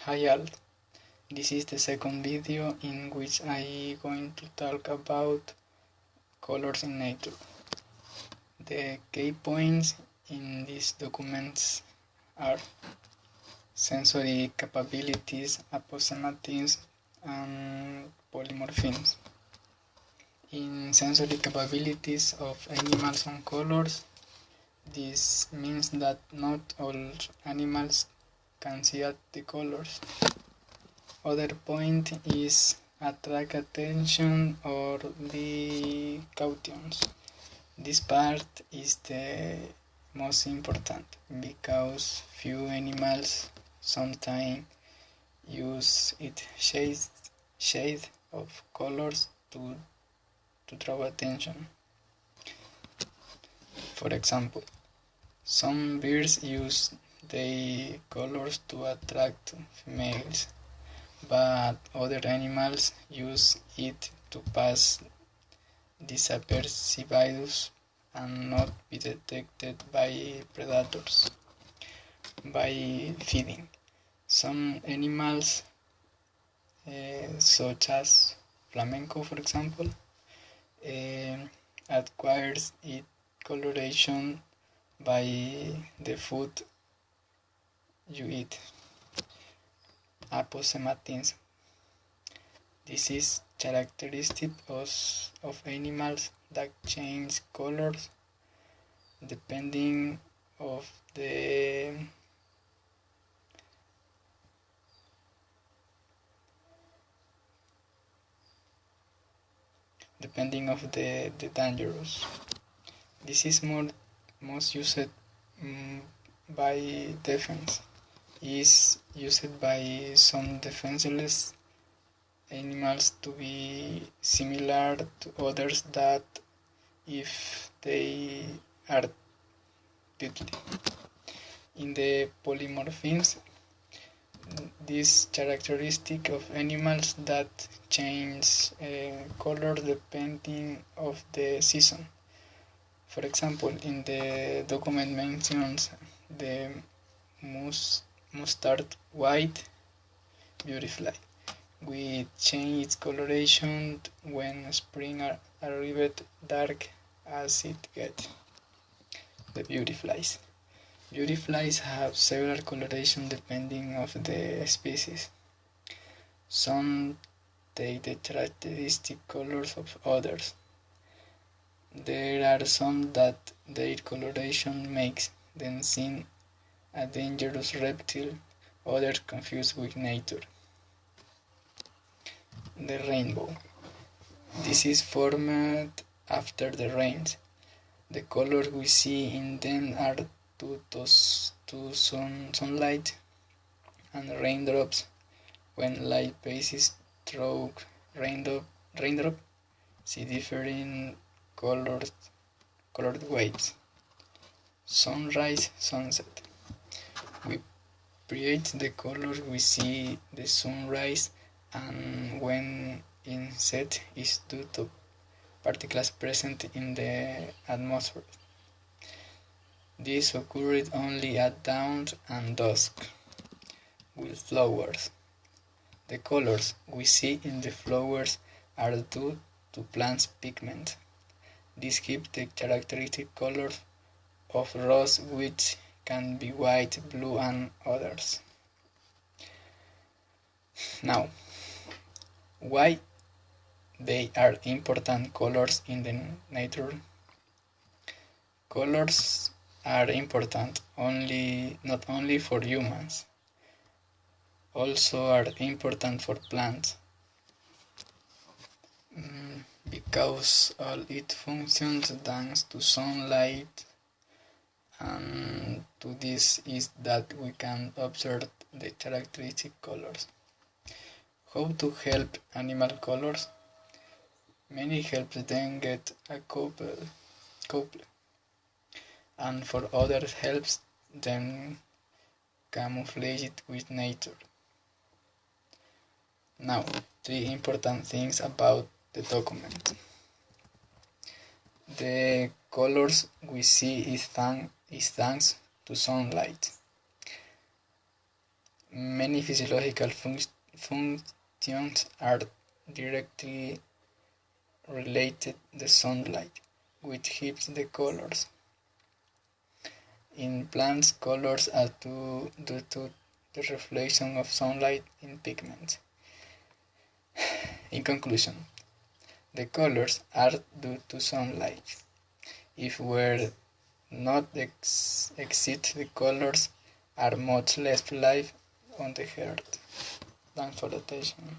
Hi all, this is the second video in which I going to talk about colors in nature. The key points in these documents are sensory capabilities, aposematism, and polymorphism. In sensory capabilities of animals and colors, this means that not all animals can see at the colors. Other point is attract attention or the cautions. This part is the most important because few animals sometimes use its shade of colors to draw attention. For example, some birds use their colors to attract females, but other animals use it to pass desapercibidos and not be detected by predators. By feeding, some animals, such as flamenco, for example, acquires its coloration by the food you eat. Aposematism. This is characteristic of animals that change colors depending of the dangerous. This is most used by defense. Is used by some defenseless animals to be similar to others that if they are deadly. In the polymorphism, this characteristic of animals that change color depending of the season. For example, in the document mentions the mustard white beautifly, which change its coloration when spring arrived dark as it gets. The beautiflies. Beautiflies have several colorations depending of the species. Some take the characteristic colors of others. There are some that their coloration makes them seem a dangerous reptile, others confused with nature. The rainbow. This is formed after the rains. The colors we see in them are due to sunlight and raindrops. When light passes through raindrop, see different colored waves. Sunrise, sunset. We create the colors we see the sunrise, and when inset is due to particles present in the atmosphere. This occurred only at dawn and dusk. With flowers, the colors we see in the flowers are due to plants' pigment. This gives the characteristic colors of rose, which can be white, blue, and others. Now, why they are important colors in the nature? Colors are important not only for humans, also are important for plants, because all it functions thanks to sunlight, and to this is that we can observe the characteristic colors. How to help animal colors? Many help them get a couple, and for others helps them camouflage it with nature. Now, 3 important things about the document. The colors we see is thanks to sunlight. Many physiological functions are directly related to sunlight, which gives the colors. In plants, colors are due to the reflection of sunlight in pigments. In conclusion, the colors are due to sunlight. If were not exist, the colors are much less live on the earth. Thanks for the attention.